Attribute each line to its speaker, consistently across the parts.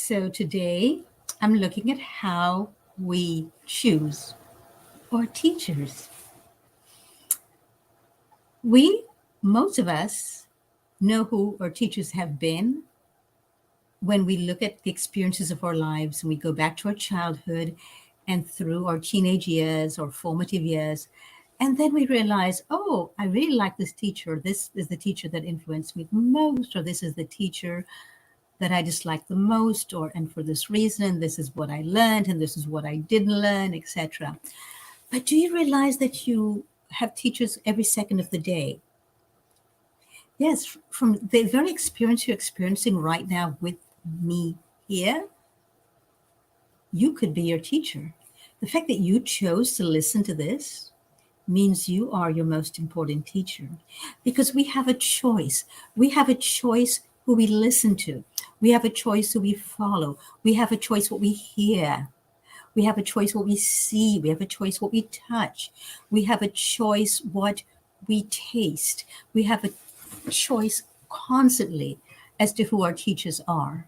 Speaker 1: So today I'm looking at how we choose our teachers. Most of us, know who our teachers have been when we look at the experiences of our lives and we go back to our childhood and through our teenage years or formative years. And then we realize, oh, I really like this teacher. This is the teacher that influenced me the most, or this is the teacher that I dislike the most, or and for this reason, this is what I learned and this is what I didn't learn, etc. But do you realize that you have teachers every second of the day? Yes, from the very experience you're experiencing right now with me here, you could be your teacher. The fact that you chose to listen to this means you are your most important teacher because we have a choice. We have a choice who we listen to. We have a choice who we follow. We have a choice what we hear. We have a choice what we see. We have a choice what we touch. We have a choice what we taste. We have a choice constantly as to who our teachers are.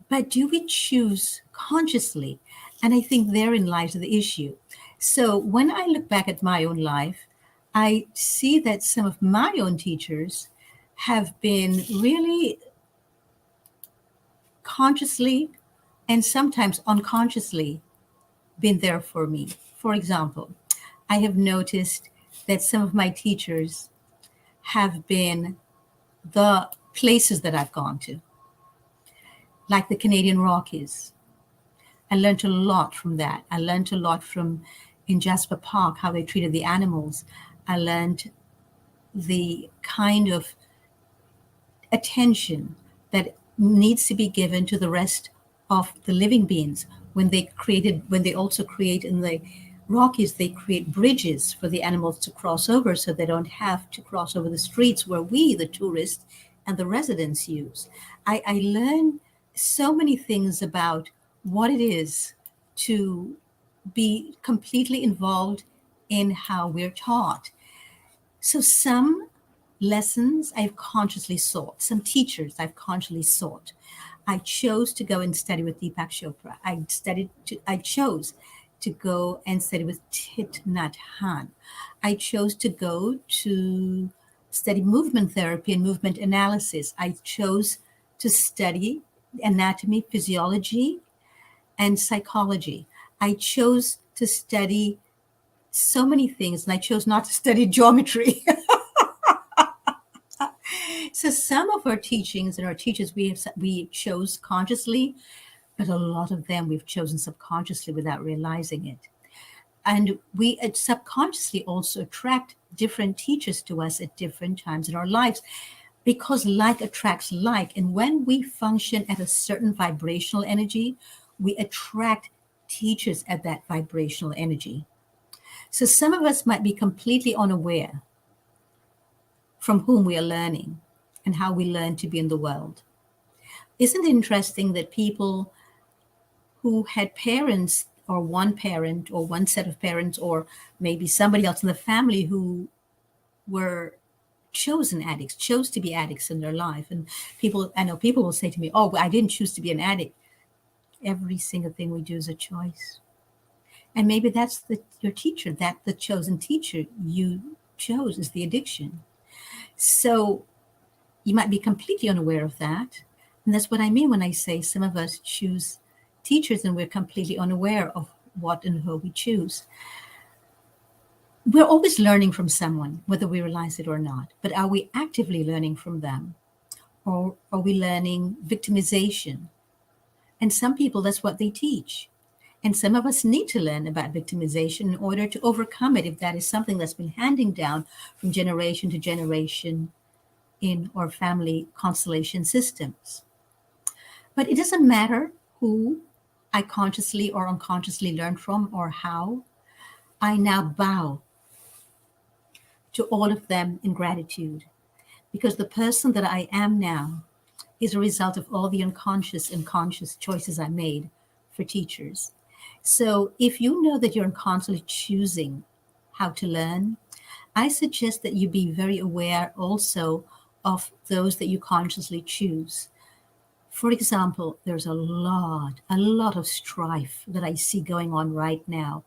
Speaker 1: But do we choose consciously? And I think therein lies the issue. So when I look back at my own life, I see that some of my own teachers have been really consciously and sometimes unconsciously been there for me. For example, I have noticed that some of my teachers have been the places that I've gone to, like the Canadian Rockies. I learned a lot from that. I learned a lot from in Jasper Park, how they treated the animals. I learned the kind of attention that needs to be given to the rest of the living beings when they also create in the Rockies, they create bridges for the animals to cross over so they don't have to cross over the streets where we, the tourists and the residents, use. I learned so many things about what it is to be completely involved in how we're taught. So some lessons I've consciously sought, some teachers I've consciously sought. I chose to go and study with Deepak Chopra. I chose to go and study with Thich Nhat Hanh. I chose to go to study movement therapy and movement analysis. I chose to study anatomy, physiology, and psychology. I chose to study so many things, and I chose not to study geometry. So some of our teachings and our teachers we chose consciously, but a lot of them we've chosen subconsciously without realizing it. And we subconsciously also attract different teachers to us at different times in our lives because like attracts like. And when we function at a certain vibrational energy, we attract teachers at that vibrational energy. So some of us might be completely unaware from whom we are learning and how we learn to be in the world. Isn't it interesting that people who had parents or one parent or one set of parents or maybe somebody else in the family who were chosen addicts, chose to be addicts in their life. And I know people will say to me, oh, I didn't choose to be an addict. Every single thing we do is a choice. And maybe that's your teacher, that the chosen teacher you chose is the addiction. So you might be completely unaware of that. And that's what I mean when I say some of us choose teachers and we're completely unaware of what and who we choose. We're always learning from someone, whether we realize it or not. But are we actively learning from them? Or are we learning victimization? And some people, that's what they teach. And some of us need to learn about victimization in order to overcome it if that is something that's been handing down from generation to generation in our family constellation systems. But it doesn't matter who I consciously or unconsciously learned from or how. I now bow to all of them in gratitude because the person that I am now is a result of all the unconscious and conscious choices I made for teachers. So if you know that you're constantly choosing how to learn, I suggest that you be very aware also of those that you consciously choose. For example, there's a lot of strife that I see going on right now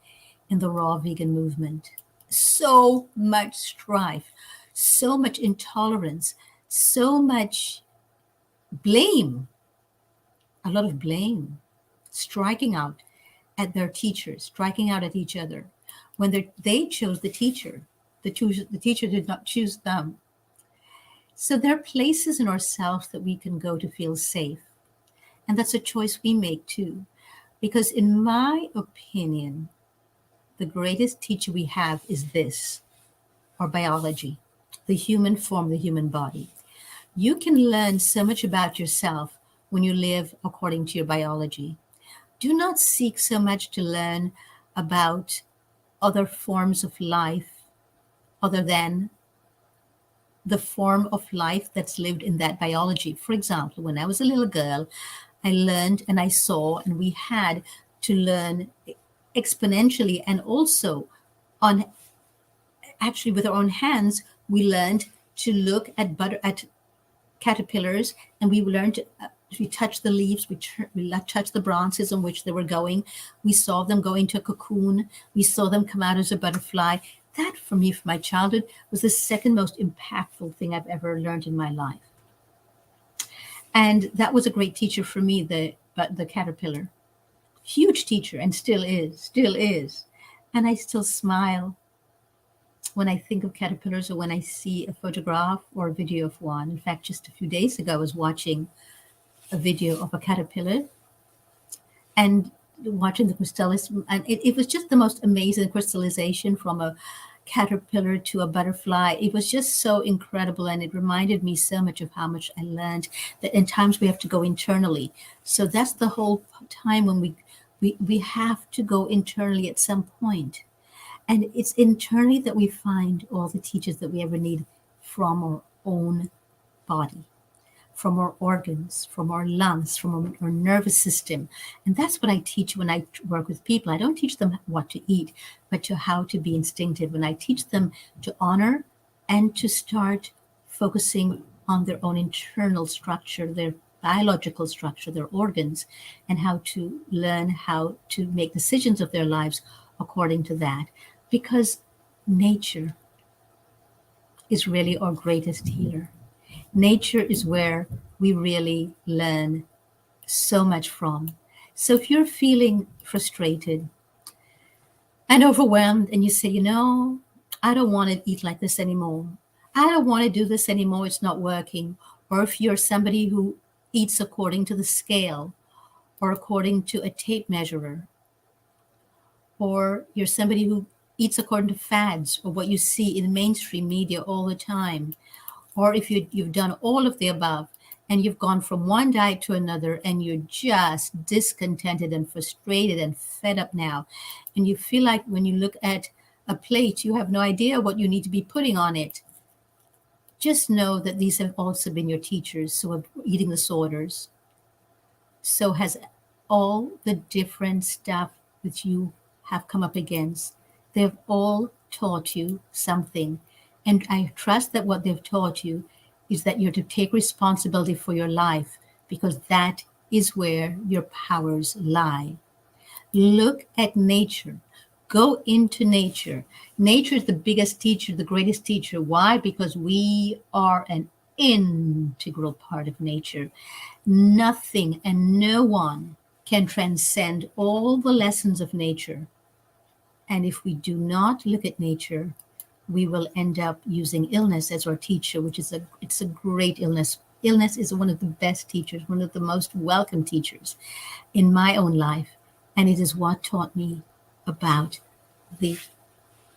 Speaker 1: in the raw vegan movement. So much strife, so much intolerance, so much blame, a lot of blame, striking out at their teachers, striking out at each other. When they chose the teacher, the teacher did not choose them. So there are places in ourselves that we can go to feel safe. And that's a choice we make too. Because in my opinion, the greatest teacher we have is this, our biology, the human form, the human body. You can learn so much about yourself when you live according to your biology. Do not seek so much to learn about other forms of life other than the form of life that's lived in that biology. For example, when I was a little girl, I learned and I saw, and we had to learn exponentially and also on actually with our own hands, we learned to look at caterpillars, and we learned we touched the leaves, we touched the branches on which they were going. We saw them go into a cocoon. We saw them come out as a butterfly. That, for me, from my childhood, was the second most impactful thing I've ever learned in my life. And that was a great teacher for me, the caterpillar. Huge teacher, and still is, still is. And I still smile when I think of caterpillars or when I see a photograph or a video of one. In fact, just a few days ago, I was watching a video of a caterpillar and watching the crystallization. And it was just the most amazing crystallization from a caterpillar to a butterfly. It was just so incredible. And it reminded me so much of how much I learned that in times we have to go internally. So that's the whole time when we have to go internally at some point. And it's internally that we find all the teachers that we ever need from our own body, from our organs, from our lungs, from our nervous system. And that's what I teach when I work with people. I don't teach them what to eat, but to how to be instinctive. When I teach them to honor and to start focusing on their own internal structure, their biological structure, their organs, and how to learn how to make decisions of their lives according to that. Because nature is really our greatest healer. Nature is where we really learn so much from. So if you're feeling frustrated and overwhelmed and you say, I don't want to eat like this anymore. I don't want to do this anymore. It's not working. Or if you're somebody who eats according to the scale or according to a tape measurer, or you're somebody who eats according to fads or what you see in mainstream media all the time, or if you've done all of the above and you've gone from one diet to another and you're just discontented and frustrated and fed up now, and you feel like when you look at a plate, you have no idea what you need to be putting on it, just know that these have also been your teachers. So of eating disorders, so has all the different stuff that you have come up against. They've all taught you something. And I trust that what they've taught you is that you're to take responsibility for your life, because that is where your powers lie. Look at nature. Go into nature. Nature is the biggest teacher, the greatest teacher. Why? Because we are an integral part of nature. Nothing and no one can transcend all the lessons of nature. And if we do not look at nature, we will end up using illness as our teacher, which is it's a great illness. Illness is one of the best teachers, one of the most welcome teachers in my own life. And it is what taught me about the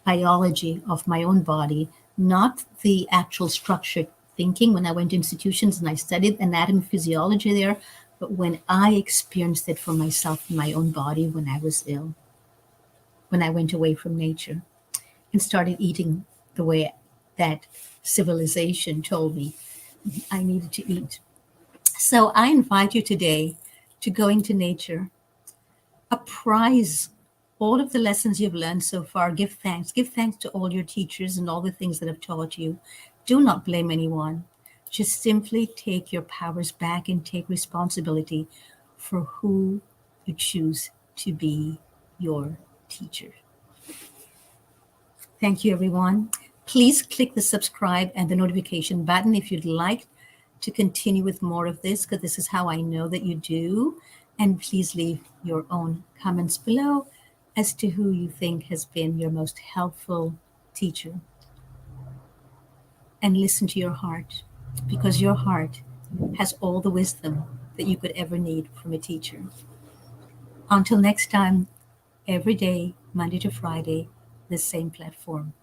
Speaker 1: biology of my own body, not the actual structured thinking when I went to institutions and I studied anatomy, physiology there, but when I experienced it for myself in my own body when I was ill, when I went away from nature and started eating the way that civilization told me I needed to eat. So I invite you today to go into nature, apprise all of the lessons you've learned so far. Give thanks. Give thanks to all your teachers and all the things that have taught you. Do not blame anyone. Just simply take your powers back and take responsibility for who you choose to be your teacher. Thank you, everyone. Please click the subscribe and the notification button if you'd like to continue with more of this, because this is how I know that you do. And please leave your own comments below as to who you think has been your most helpful teacher. And listen to your heart, because your heart has all the wisdom that you could ever need from a teacher. Until next time, every day, Monday to Friday, the same platform.